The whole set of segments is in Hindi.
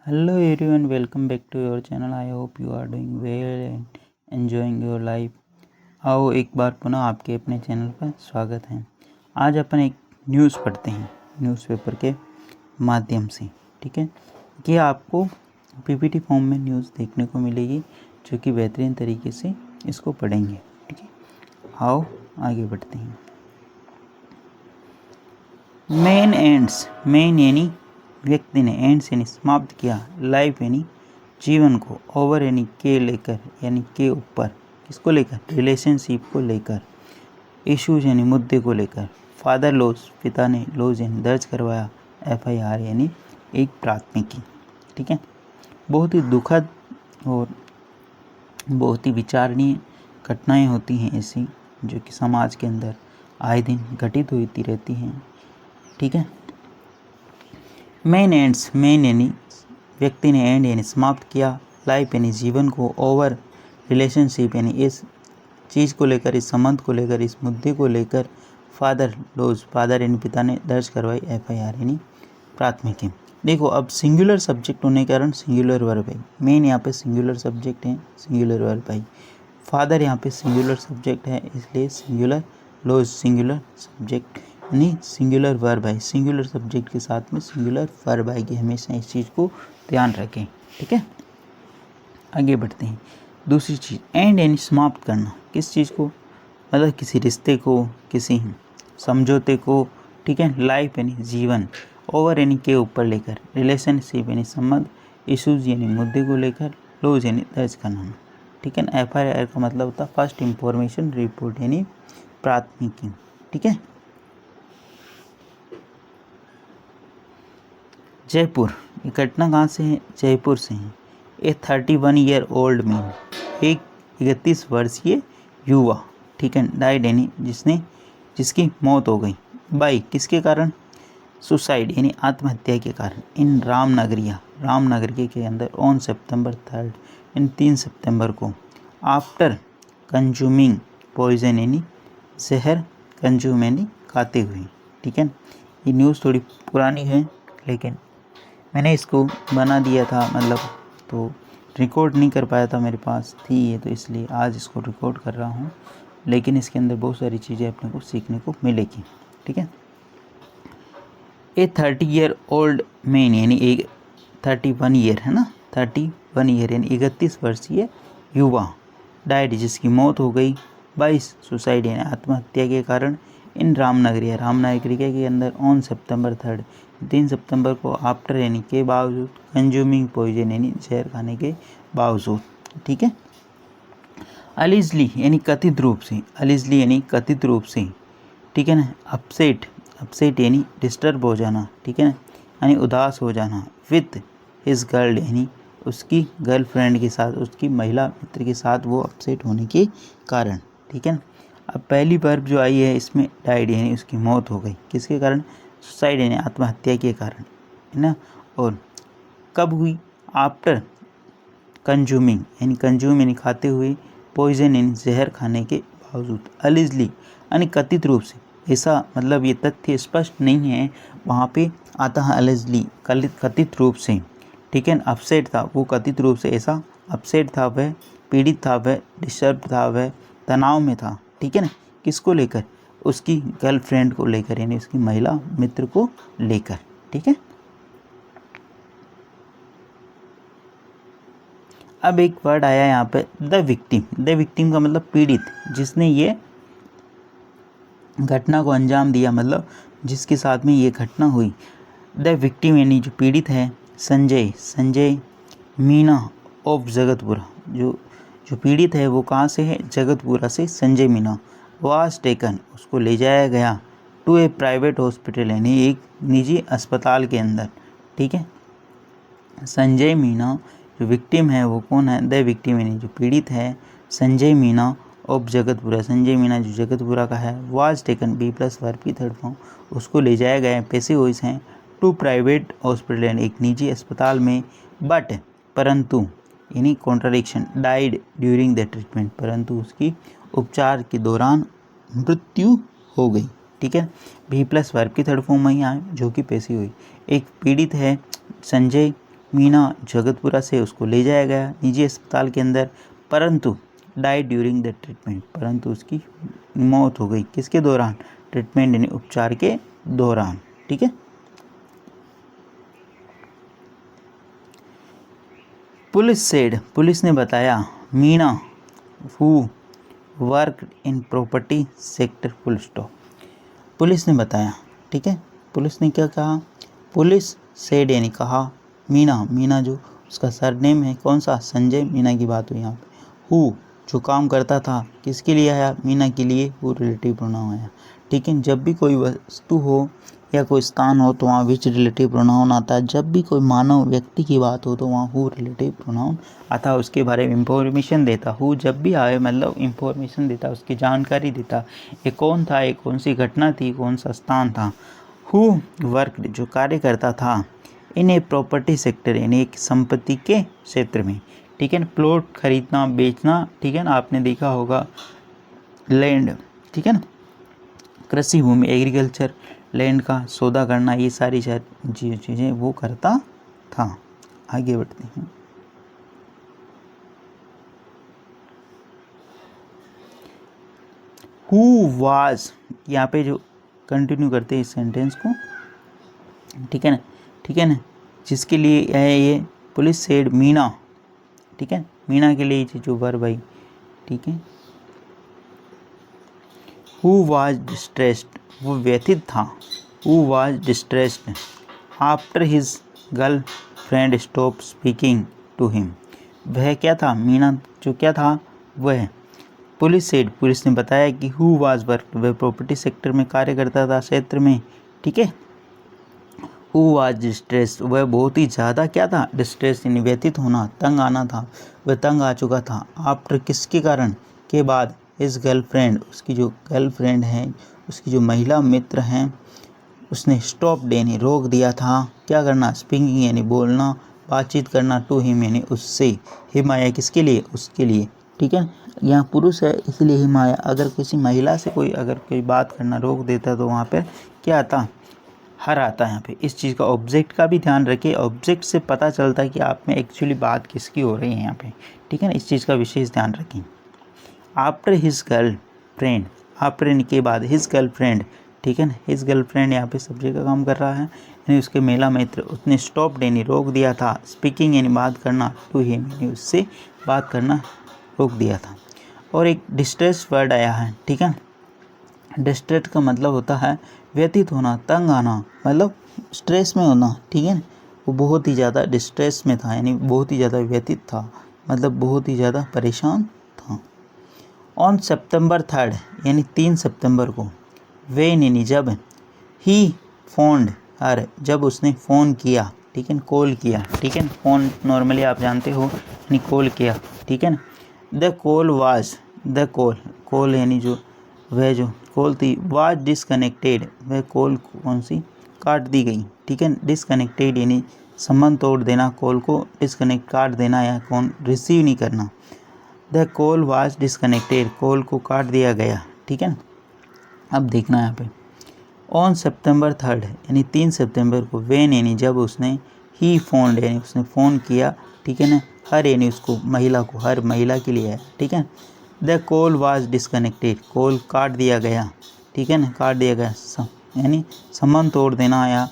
Hello everyone, welcome back to your channel. I hope you are doing well and enjoying your life. आओ एक बार पुनः आपके अपने चैनल पर स्वागत है। आज अपन एक न्यूज़ पढ़ते हैं न्यूज़पेपर के माध्यम से। ठीक है, ये आपको पीपीटी फॉर्म में न्यूज़ देखने को मिलेगी जो कि बेहतरीन तरीके से इसको पढ़ेंगे। ठीक है, आओ आगे बढ़ते हैं। मेन यानी व्यक्ति ने एंड्स यानी समाप्त किया, लाइफ यानी जीवन को, ओवर यानी के लेकर यानी के ऊपर, किसको लेकर, रिलेशनशिप को लेकर, इश्यूज यानी मुद्दे को लेकर, फादर लॉज पिता ने, लॉज यानी दर्ज करवाया, एफआईआर यानी एक प्राथमिकी। ठीक है, बहुत ही दुखद और बहुत ही विचारणीय घटनाएं होती हैं ऐसी जो कि समाज के अंदर आए दिन घटित होती रहती हैं। ठीक है, मेन यानी व्यक्ति ने, एंड यानी समाप्त किया, लाइफ यानी जीवन को, ओवर रिलेशनशिप यानी इस चीज़ को लेकर, इस संबंध को लेकर, इस मुद्दे को लेकर, फादर लॉज फादर यानी पिता ने दर्ज करवाई, एफआईआर यानी प्राथमिकी। देखो, अब सिंगुलर सब्जेक्ट होने के कारण सिंगुलर वर्ब है। मेन यहाँ पे सिंगुलर सब्जेक्ट है, सिंगुलर वर्ब है। फादर यहाँ पे सिंगुलर सब्जेक्ट है, इसलिए सिंगुलर, लॉज सिंगुलर सब्जेक्ट यानी सिंगुलर वर्ब है। सिंगुलर सब्जेक्ट के साथ में सिंगुलर वर्ब आएगी, हमेशा इस चीज़ को ध्यान रखें। ठीक है, आगे बढ़ते हैं। दूसरी चीज़, एंड यानी समाप्त करना, किस चीज़ को, मतलब किसी रिश्ते को, किसी समझौते को। ठीक है, लाइफ यानी जीवन, ओवर यानी के ऊपर लेकर, रिलेशनशिप यानी संबंध, इशूज़ यानी मुद्दे को लेकर, लॉज यानी दर्ज करना। ठीक है ना, एफआईआर का मतलब होता है फर्स्ट इंफॉर्मेशन रिपोर्ट यानी प्राथमिकी। ठीक है, जयपुर, ये घटना कहाँ से है, जयपुर से है। ए 31 ईयर ओल्ड मैन, एक 31 वर्षीय युवा, ठीक है, डाइड यानी जिसकी मौत हो गई, बाई किसके कारण, सुसाइड यानी आत्महत्या के कारण, इन रामनगरिया के अंदर, ऑन सितंबर 3 इन 3 सितंबर को, आफ्टर कंज्यूमिंग पॉइजन यानी जहर, कंज्यूम यानी खाते हुए। ठीक है, ये न्यूज़ थोड़ी पुरानी है लेकिन मैंने इसको बना दिया था, मतलब तो रिकॉर्ड नहीं कर पाया था, मेरे पास थी ये, तो इसलिए आज इसको रिकॉर्ड कर रहा हूँ। लेकिन इसके अंदर बहुत सारी चीज़ें अपने को सीखने को मिलेगी। ठीक है, ए 30 ईयर ओल्ड मैन यानी एक 31 ईयर है ना, 31 ईयर यानी 31 वर्षीय युवा, डाइड जिसकी मौत हो गई, 22 सुसाइड यानी आत्महत्या के कारण, इन रामनगरिया के अंदर, ऑन सितंबर 3 सितंबर को, आफ्टर यानी के बावजूद, कंज्यूमिंग पॉइजन यानी जहर खाने के बावजूद। ठीक है, अलिजली यानी कथित रूप से, अलिजली यानी कथित रूप से। ठीक है ना, अपसेट यानी डिस्टर्ब हो जाना। ठीक है ना, यानी उदास हो जाना, विथ हिज गर्ल यानी उसकी गर्लफ्रेंड के साथ, उसकी महिला मित्र के साथ वो अपसेट होने के कारण। ठीक है, अब पहली वर्ब जो आई है इसमें, डाइड यानी उसकी मौत हो गई, किसके कारण, सुसाइड यानी आत्महत्या के कारण, है ना। और कब हुई, आफ्टर कंज्यूमिंग यानी कंज्यूम यानी खाते हुए, पॉइजन यानी जहर खाने के बावजूद, अलिजली यानी कथित रूप से, ऐसा मतलब ये तथ्य स्पष्ट नहीं है, वहाँ पे आता है अलिजली, कथित रूप से। ठीक है, अपसेट था वो, कथित रूप से ऐसा अपसेट था वह, पीड़ित था वह, डिस्टर्ब था वह, तनाव में था। ठीक है ना, किसको लेकर, उसकी गर्लफ्रेंड को लेकर यानी उसकी महिला मित्र को लेकर। ठीक है, अब एक वर्ड आया यहाँ पे, द विक्टिम का मतलब पीड़ित, जिसने ये घटना को अंजाम दिया, मतलब जिसके साथ में ये घटना हुई। द विक्टिम यानी जो पीड़ित है, संजय मीना ऑफ जगतपुरा, जो पीड़ित है वो कहाँ से है, जगतपुरा से, संजय मीना, वाज टेकन उसको ले जाया गया, टू ए प्राइवेट हॉस्पिटल यानी एक निजी अस्पताल के अंदर। ठीक है, संजय मीना जो विक्टिम है वो कौन है, द विक्टिम यानी जो पीड़ित है, संजय मीना ऑफ जगतपुरा, संजय मीना जो जगतपुरा का है, was taken be plus verb की थर्ड फॉर्म, उसको ले जाया गया, पैसिव वॉइस हैं, टू प्राइवेट हॉस्पिटल यानी एक निजी अस्पताल में, बट परंतु यानी contradiction, died during the treatment, परंतु उसकी उपचार के दौरान मृत्यु हो गई। ठीक है, बी प्लस वर्ब की थर्ड फॉर्म में ही आए जो कि पैसिव हुई। एक पीड़ित है संजय, मीना जगतपुरा से उसको ले जाया गया निजी अस्पताल के अंदर, परंतु डाइड ड्यूरिंग द ट्रीटमेंट, परंतु उसकी मौत हो गई किसके दौरान, ट्रीटमेंट यानी उपचार के दौरान। ठीक है। पुलिस सेड, पुलिस ने बताया Meena who worked in property sector, full stop. Police ने बताया, ठीक है, पुलिस ने क्या कहा, पुलिस सेड यानी कहा मीना, मीना जो उसका सरनेम है कौन सा, संजय मीना की बात हुई यहाँ पे, हु जो काम करता था किसके लिए आया, मीना के लिए, वो रिलेटिव प्रोनाउन आया। ठीक है, जब भी कोई वस्तु हो या कोई स्थान हो तो वहाँ विच रिलेटिव प्रोनाउन आता है, जब भी कोई मानव व्यक्ति की बात हो तो वहाँ हु रिलेटिव प्रोनाउन आता, उसके बारे में इंफॉर्मेशन देता। हु जब भी आए मतलब इंफॉर्मेशन देता, उसकी जानकारी देता, ये कौन था, ये कौन सी घटना थी, कौन सा स्थान था। हु वर्क जो कार्य करता था इन ए प्रॉपर्टी सेक्टर यानी एक संपत्ति के क्षेत्र में। ठीक है, प्लॉट खरीदना बेचना, ठीक है ना, आपने देखा होगा लैंड, ठीक है ना, कृषि भूमि एग्रीकल्चर लैंड का सौदा करना, ये सारी चीज़ें वो करता था। आगे बढ़ते हैं। हु वाज, यहाँ पे जो कंटिन्यू करते हैं इस सेंटेंस को, ठीक है ना, ठीक है ना, जिसके लिए है ये पुलिस सेड मीना, ठीक है, मीना के लिए जो वर्ब आई, ठीक है। हु वाज डिस्ट्रेस्ड, वो व्यथित था, who was distressed after his girlfriend stop speaking to him, वह क्या था, मीना जो क्या था वह, पुलिस सेड पुलिस ने बताया कि हु वाज वर्क, वह प्रॉपर्टी सेक्टर में कार्य करता था, क्षेत्र में। ठीक है, हु वाज डिस्ट्रेस, वह बहुत ही ज़्यादा क्या था, डिस्ट्रेस यानी व्यथित होना, तंग आना था, वह तंग आ चुका था। आफ्टर किसके कारण, के बाद, हिज गर्लफ्रेंड, उसकी जो गर्लफ्रेंड है, उसकी जो महिला मित्र हैं, उसने स्टॉप यानी रोक दिया था, क्या करना, स्पीकिंग यानी बोलना, बातचीत करना, टू हिम यानी उससे, हिम आया किसके लिए, उसके लिए। ठीक है, यहाँ पुरुष है इसलिए हिम आया, अगर किसी महिला से कोई अगर कोई बात करना रोक देता तो वहाँ पर क्या आता, हर आता है। यहाँ पे इस चीज़ का ऑब्जेक्ट का भी ध्यान रखिए, ऑब्जेक्ट से पता चलता है कि आप में एक्चुअली बात किसकी हो रही है यहाँ पे। ठीक है ना, इस चीज़ का विशेष ध्यान रखें। After his girl friend, after के बाद हिज गर्ल फ्रेंड, ठीक है ना, हिज गर्ल फ्रेंड यहाँ पे सब्जेक्ट का काम कर रहा है, यानी उसके महिला मित्र, उसने स्टॉप यानी रोक दिया था, स्पीकिंग यानी बात करना, टू हिम यानी उससे बात करना रोक दिया था। और एक डिस्ट्रेस वर्ड आया है, ठीक है, डिस्ट्रेस का मतलब होता है व्यतीत होना, तंग आना, मतलब स्ट्रेस में होना। ठीक है, वो बहुत ही ज़्यादा डिस्ट्रेस में था, यानी बहुत ही ज़्यादा व्यतीत था, मतलब बहुत ही ज़्यादा परेशान था। ऑन सितंबर 3 यानी 3 सितंबर को, वेन यानी जब, ही फोन्ड हर, जब उसने फ़ोन किया, ठीक है, कॉल किया। ठीक है, फ़ोन नॉर्मली आप जानते हो यानी कॉल किया। ठीक है ना, the call was, the call यानी जो वह जो कॉल थी, वाज डिसकनेक्टेड, वह कॉल कौन सी, काट दी गई। ठीक है, डिसकनेक्टेड यानी संबंध तोड़ देना, कॉल को डिसकनेक्ट काट देना या कौन रिसीव नहीं करना। The call was disconnected, call को काट दिया गया। ठीक है, अब देखना यहाँ पे, ऑन सितंबर 3 यानी 3 सितंबर को, वेन यानी जब उसने, ही फोन्ड यानी उसने फ़ोन किया। ठीक है ना, हर यानी उसको, महिला को, हर महिला के लिए है। ठीक है, the call was disconnected, call काट दिया गया। ठीक है ना, काट दिया गया यानी संबंध तोड़ देना या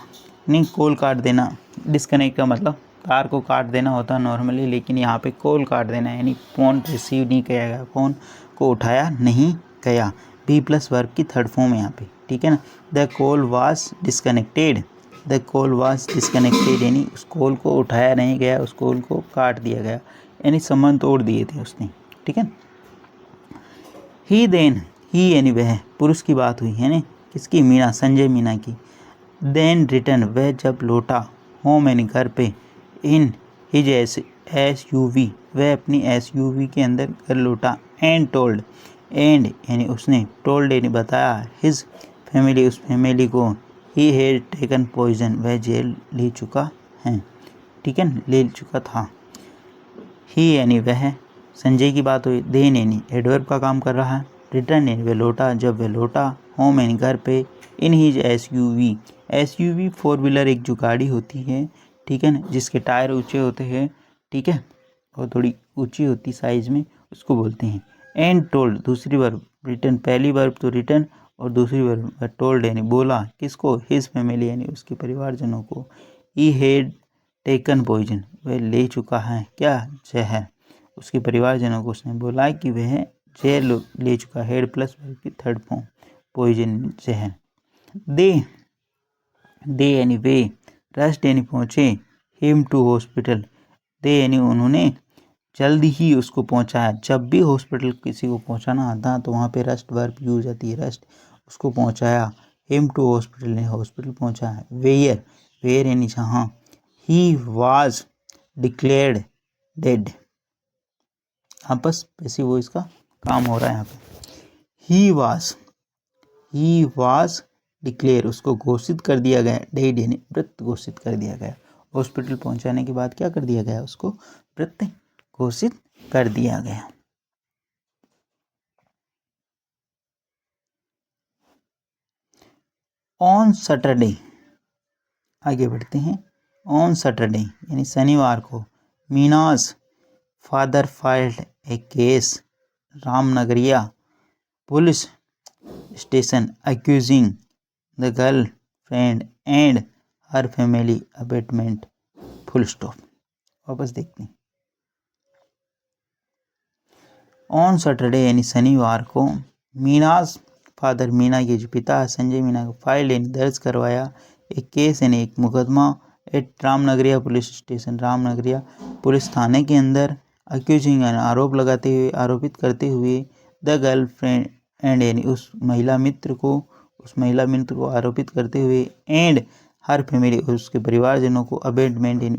नहीं, कॉल काट देना। डिसकनेक्ट का मतलब तार को काट देना होता है नॉर्मली, लेकिन यहाँ पे कॉल काट देना यानी फ़ोन रिसीव नहीं किया गया, फ़ोन को उठाया नहीं गया। बी प्लस वर्ब की थर्ड फॉर्म है यहाँ पे। ठीक है ना, the call was disconnected, the call was disconnected यानी उस कॉल को उठाया नहीं गया, उस कॉल को काट दिया गया, यानी संबंध तोड़ दिए थे उसने। ठीक है, ही देन, ही यानी वह, पुरुष की बात हुई है ना, किसकी, मीना, संजय मीना की। देन रिटर्न, वह जब लौटा, होम यानी घर पे, इन हिज SUV, वह अपनी SUV के अंदर घर लौटा। एंड टोल्ड, एंड यानी उसने, टोल्ड यानी बताया, हिज फैमिली, उस फैमिली को, ही हैड टेकन पॉइजन, वह जेल ले चुका है। ठीक है, ले चुका था। ही यानी वह, संजय की बात हुई। देन यानी एडवर्ब का काम कर रहा है। रिटर्न यानी वह लौटा, जब वह लौटा। होम यानी घर पे। In his SUV, SUV 4 wheeler एक जो गाड़ी होती है, ठीक है ना, जिसके टायर ऊंचे होते हैं, ठीक है, और थोड़ी ऊंची होती साइज में, उसको बोलते हैं। एंड टोल्ड दूसरी वर्ब, रिटर्न पहली वर्ब तो रिटर्न और दूसरी वर्ब टोल्ड यानी बोला, किसको, हिज फैमिली यानी उसके परिवारजनों को, ही हैड टेकन पॉइजन वह ले चुका है क्या, जहर, उसके परिवारजनों को उसने बोला कि वह जहर ले चुका, हेड प्लस वर्ब की थर्ड फॉर्म, पॉइजन जहर। दे यानी वे, रश्ड यानी पहुँचे, हिम टू हॉस्पिटल, दे यानी उन्होंने, जल्दी ही उसको पहुंचाया। जब भी हॉस्पिटल किसी को पहुंचाना आता तो वहाँ पे रस्ट वर्ब यूज आती है, रस्ट, उसको पहुंचाया, हिम टू हॉस्पिटल ने हॉस्पिटल पहुंचाया। वेयर, वेयर यानी जहाँ, ही वाज डिक्लेयर्ड डेड, यहाँ बस पैसिव वॉइस का काम हो रहा है यहाँ पे। ही वाज डिक्लेयर उसको घोषित कर दिया गया, डेड यानी मृत घोषित कर दिया गया। हॉस्पिटल पहुंचाने के बाद क्या कर दिया गया, उसको मृत घोषित कर दिया गया। ऑन सैटरडे, आगे बढ़ते हैं। ऑन सैटरडे यानी शनिवार को, Meena's father filed a case, Ramnagaria police station accusing the girlfriend and her family abatement, full stop। वापस देखते हैं। ऑन सैटरडे यानी शनिवार को, मीनाज फादर मीना के जो पिता है संजय मीना को, फाइल यानी दर्ज करवाया, एक केस यानी एक मुकदमा, at Ramnagaria police station Ramnagaria police थाने के अंदर, अक्यूजिंग यानी आरोप लगाते हुए, आरोपित करते हुए, द गर्लफ्रेंड एंड यानी उस महिला मित्र को आरोपित करते हुए, एंड हर फैमिली उसके परिवारजनों को, अबेटमेंट यानी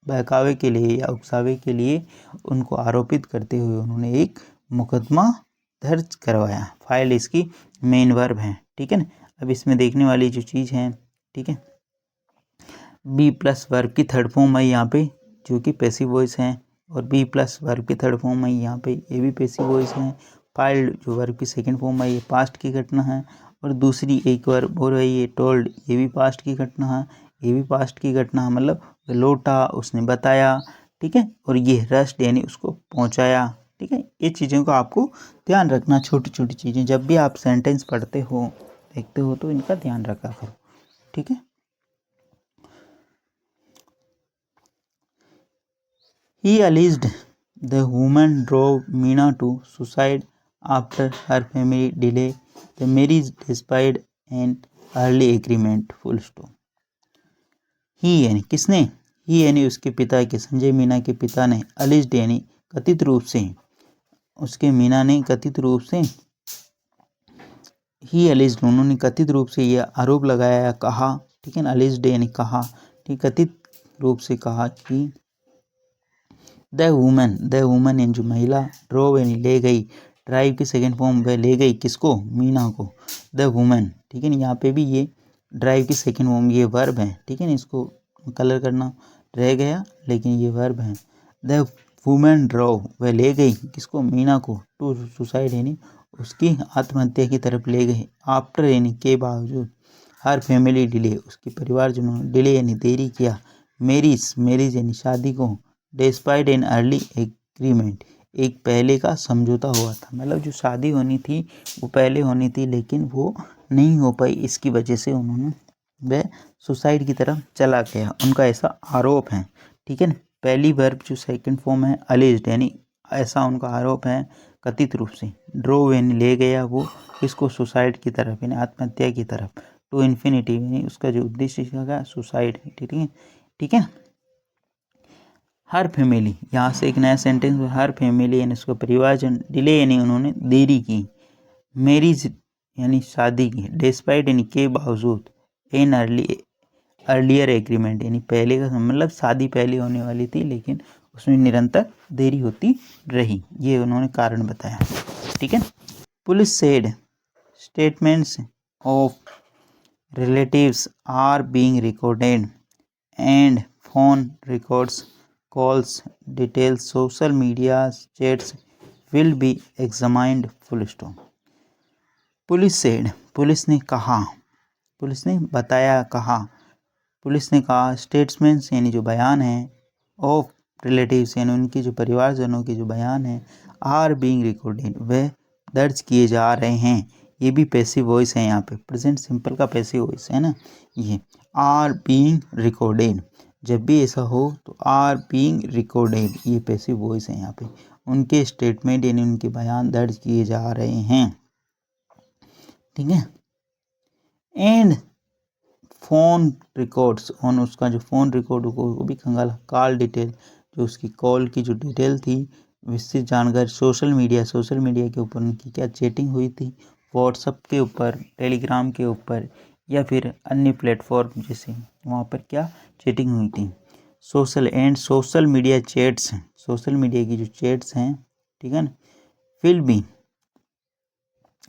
बहकावे के लिए या उकसावे के लिए उनको आरोपित करते हुए उन्होंने एक मुकदमा दर्ज करवाया। फाइल इसकी मेन वर्ब है, ठीक है ना। अब इसमें देखने वाली जो चीज़ है, ठीक है, बी प्लस वर्ब की थर्ड फॉर्म है यहाँ पे, जो कि पैसिव वॉइस है, और बी प्लस वर्ब की थर्ड फॉर्म है यहाँ पे, ये भी पैसिव वॉइस है। फाइल्ड जो वर्ब की सेकंड फॉर्म है, ये पास्ट की घटना है, और दूसरी एक वर्ब और है ये टोल्ड, ये भी पास्ट की घटना है, ये भी पास्ट की घटना है, मतलब लौटा, उसने बताया, ठीक है, और ये रस्ट यानी उसको पहुंचाया, ठीक है। ये चीज़ों का आपको ध्यान रखना, छोटी छोटी चीज़ें जब भी आप सेंटेंस पढ़ते हो, देखते हो, तो इनका ध्यान रखा करो, ठीक है। He alleged the woman drove Meena to suicide after her family delay the marriage despite an early agreement, full stop। ही यानी किसने, ही यानी उसके पिता के, संजय मीना के पिता ने, alleged यानी कथित रूप से, उसके मीना ने कथित रूप से, ही alleged उन्होंने कथित रूप से यह आरोप लगाया या कहा, ठीक है ना, alleged यानी कहा, ठीक, कथित रूप से कहा कि द वुमन यानी जो महिला, ड्रोव यानी ले गई, ड्राइव की सेकेंड फॉर्म वह ले गई किसको, मीना को, द वुमन, ठीक है ना। यहाँ पे भी ये ड्राइव की सेकेंड फॉर्म ये वर्ब है, ठीक है ना, इसको कलर करना रह गया, लेकिन ये वर्ब है। द वुमन ड्रोव वह ले गई किसको, मीना को, टू सुसाइड यानी उसकी आत्महत्या की तरफ ले गए, आफ्टर यानी के बावजूद, हर फैमिली डिले उसके परिवार जिन्होंने डिले यानी देरी किया, मैरिज यानी शादी को, डिस्पाइट एन अर्ली एग्रीमेंट एक पहले का समझौता हुआ था, मतलब जो शादी होनी थी वो पहले होनी थी लेकिन वो नहीं हो पाई, इसकी वजह से उन्होंने वह सुसाइड की तरफ चला गया, उनका ऐसा आरोप है, ठीक है ना। पहली वर्ब जो सेकंड फॉर्म है अलेज्ड यानी ऐसा उनका आरोप है कथित रूप से, ड्रोव यानी ले गया वो इसको सुसाइड की तरफ यानी आत्महत्या की तरफ, टू इन्फिनिटी यानी उसका जो उद्देश्य का सुसाइड, ठीक है, ठीक है। हर फैमिली, यहाँ से एक नया सेंटेंस, हर फैमिली यानी उसका परिवारजन, डिले यानी उन्होंने देरी की, मैरिज यानी शादी की, डिस्पाइट यानी के बावजूद, एन अर्लियर एग्रीमेंट यानी पहले का, मतलब शादी पहले होने वाली थी लेकिन उसमें निरंतर देरी होती रही, ये उन्होंने कारण बताया, ठीक है। Police said statements of relatives are being recorded and phone records calls details social media chats will be examined, full stop। Police said police ने कहा, पुलिस ने बताया, कहा, पुलिस ने कहा स्टेटमेंट्स यानी जो बयान है ऑफ रिलेटिव्स यानी उनके जो परिवारजनों के जो बयान हैं आर बीइंग रिकॉर्डेड वह दर्ज किए जा रहे हैं। ये भी पैसिव वॉइस है, यहाँ पे प्रेजेंट सिंपल का पैसिव वॉइस है ना, ये आर बीइंग रिकॉर्डेड। जब भी ऐसा हो तो आर बीइंग रिकॉर्डेड ये पैसिव वॉइस है, यहाँ पे उनके स्टेटमेंट यानी उनके बयान दर्ज किए जा रहे हैं, ठीक है। एंड फ़ोन रिकॉर्ड्स ऑन उसका जो फ़ोन रिकॉर्ड वो भी कंगाल कॉल डिटेल जो उसकी कॉल की जो डिटेल थी विस्तृत जानकारी सोशल मीडिया के ऊपर उनकी क्या चैटिंग हुई थी, व्हाट्सएप के ऊपर, टेलीग्राम के ऊपर या फिर अन्य प्लेटफॉर्म जैसे वहाँ पर क्या चैटिंग हुई थी। Social media chats, social media की जो चैट्स हैं, ठीक है ना, विल बी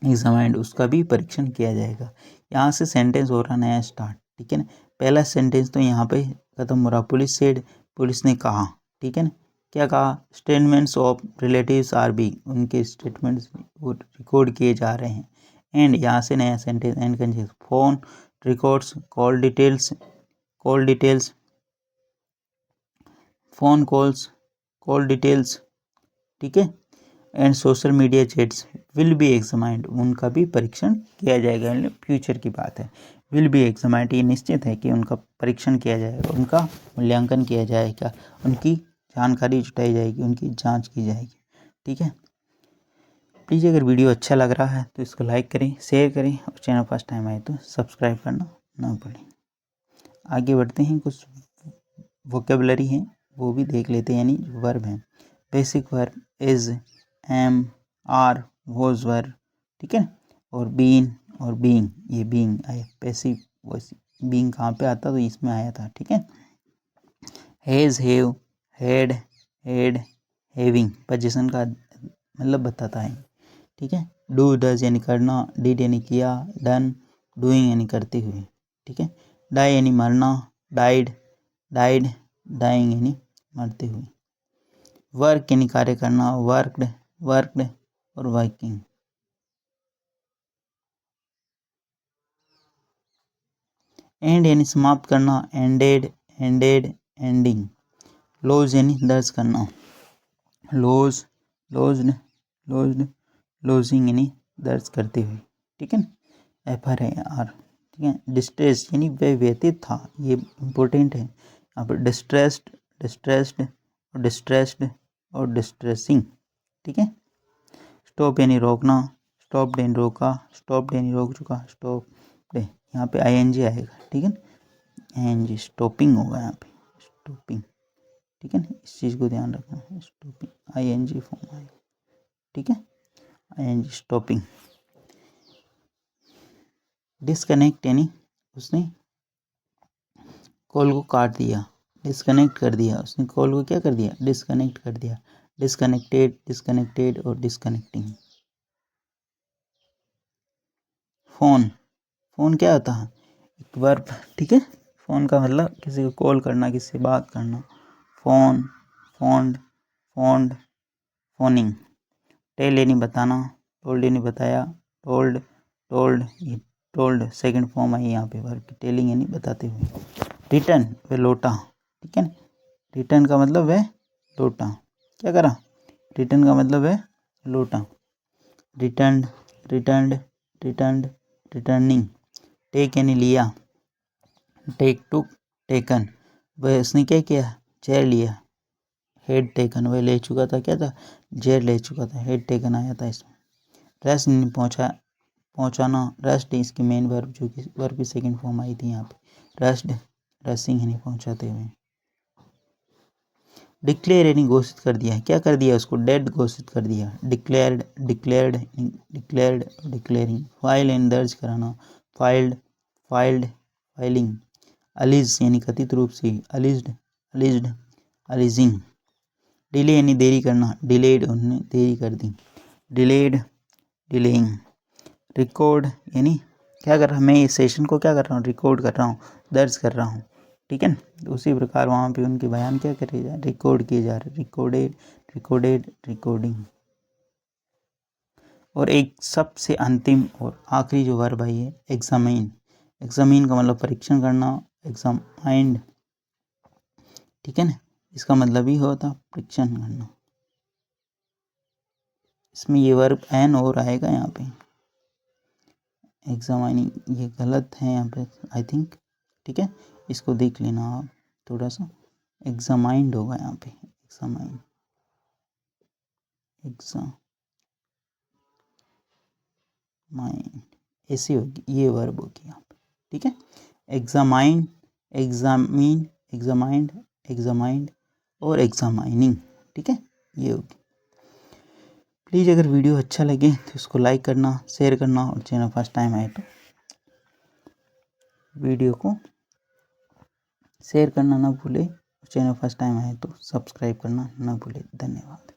एग्जामाइंड उसका भी परीक्षण किया जाएगा। यहाँ से सेंटेंस हो रहा नया स्टार्ट, ठीक है ना। पहला सेंटेंस तो यहाँ पे खत्म हो रहा, पुलिस सेड पुलिस ने कहा, ठीक है ना। क्या कहा, statements of relatives are be उनके स्टेटमेंट्स रिकॉर्ड किए जा रहे हैं। एंड यहाँ से नया sentence and conjunction phone records call details phone call details, ठीक है। And social media chats will be examined उनका भी परीक्षण किया जाएगा। फ्यूचर की बात है, विल बी एग्जामाइंड ये निश्चित है कि उनका परीक्षण किया जाएगा, उनका मूल्यांकन किया जाएगा, उनकी जानकारी जुटाई जाएगी, उनकी जांच की जाएगी, ठीक है। प्लीज़ अगर वीडियो अच्छा लग रहा है तो इसको लाइक करें, शेयर करें और चैनल फर्स्ट टाइम आए तो सब्सक्राइब करना ना भूलें। आगे बढ़ते हैं, कुछ वोकेबलरी हैं वो भी देख लेते हैं, यानी वर्ब हैं। Basic verb is, am, are, was verb, ठीक है। और बीन और बीइंग, ये बीइंग आया पैसिव वॉइस, बीइंग कहाँ पे आता तो इसमें आया था, ठीक है। Has, have, had, having position का मतलब बताता है, ठीक है। डू डज यानी करना, डिड यानी किया, डन डूइंग यानी करते हुए, ठीक है। डाई यानी मरना, डाइड डाइंग यानी मरते हुए। वर्क यानी कार्य करना, वर्कड और वर्किंग। एंड यानी समाप्त करना, एंडिंग। लॉज यानी दर्ज करना, लॉजिंग यानी दर्ज करते हुए, ठीक है। FRAR, ठीक है। डिस्ट्रेस यानी वह व्यतीत था, ये इम्पोर्टेंट है यहाँ पर। डिस्ट्रेस्ड और डिस्ट्रेसिंग, ठीक है। स्टॉप यानी रोकना, स्टॉप्ड यानी रोका, स्टॉप्ड यानी रोक चुका, स्टॉप्ड यहाँ पे ING आएगा, ठीक है। ING स्टॉपिंग होगा यहाँ पे, स्टॉपिंग, ठीक है ना, इस चीज़ को ध्यान रखना है, स्टॉपिंग ING फॉर्म आएगा, ठीक है। ING stopping. डिस्कनेक्ट यानी उसने कॉल को काट दिया, डिस्कनेक्ट कर दिया, उसने कॉल को क्या कर दिया, डिस्कनेक्ट कर दिया। डिस्कनेक्टेड और डिस्कनेक्टिंग। फ़ोन क्या होता है, एक वर्ब, ठीक है। फ़ोन का मतलब किसी को कॉल करना, किसी से बात करना, फोनिंग। टेल यानी बताना, टोल्ड यानी बताया, टोल्ड सेकंड फॉर्म आई यहाँ पे वर्ब की, टेलिंग यानी बताते हुए। रिटर्न वह लौटा, ठीक है ना। रिटर्न का मतलब वह लौटा, क्या करा, रिटर्न का मतलब है लौटा। रिटर्निंग। टेक यानी लिया, टेकन वह उसने क्या किया, चेयर लिया। हेड टेकन वह ले चुका था, क्या था, जेर ले चुका था, हेड टेकन आया था इसमें। रेस्ट यानी पहुँचाना, रेस्ट इसकी मेन वर्ब जो कि वर्ब की सेकंड फॉर्म आई थी यहाँ पे, रेस्टिंग यानी पहुँचाते हुए। डिक्लेयर यानी घोषित कर दिया, क्या कर दिया उसको, डेड घोषित कर दिया। डिक्लेयरिंग। फाइल यानी दर्ज कराना, फाइलिंग। अलीज यानी कथित रूप से, अलीजिंग। डिले यानी देरी करना, डिलेड उन्होंने देरी कर दी, डिलेइंग। रिकॉर्ड यानी क्या कर रहा हूँ मैं, इस सेशन को क्या कर रहा हूँ, रिकॉर्ड कर रहा हूँ, दर्ज कर रहा हूँ, ठीक है ना। तो उसी प्रकार वहाँ पे उनके बयान क्या करे जा, रिकॉर्ड किए जा रहे, रिकॉर्डिंग। और एक सबसे अंतिम और आखिरी जो वर्ब आई है, एग्जामिन का मतलब परीक्षण करना, एग्जामाइंड, ठीक है ना, इसका मतलब ही होता परीक्षण करना। इसमें ये वर्ब एन और आएगा यहाँ पे, एग्जामाइनिंग, ये गलत है यहाँ पे आई थिंक, ठीक है, इसको देख लेना आप थोड़ा सा, एग्जामाइंड होगा यहाँ पे, एग्जामाइंड, एग्जामाइंड ऐसी होगी, ये वर्ब होगी यहाँ पे, ठीक है, एग्जामाइंड, एग्जामिन, एग्जामाइंड, एग्जामाइंड और एग्जामाइनिंग, ठीक है, ये होगी। प्लीज़ अगर वीडियो अच्छा लगे तो इसको लाइक करना, शेयर करना और चैनल फर्स्ट टाइम आए तो वीडियो को शेयर करना ना भूले, चैनल फर्स्ट टाइम आए तो सब्सक्राइब करना ना भूले। धन्यवाद।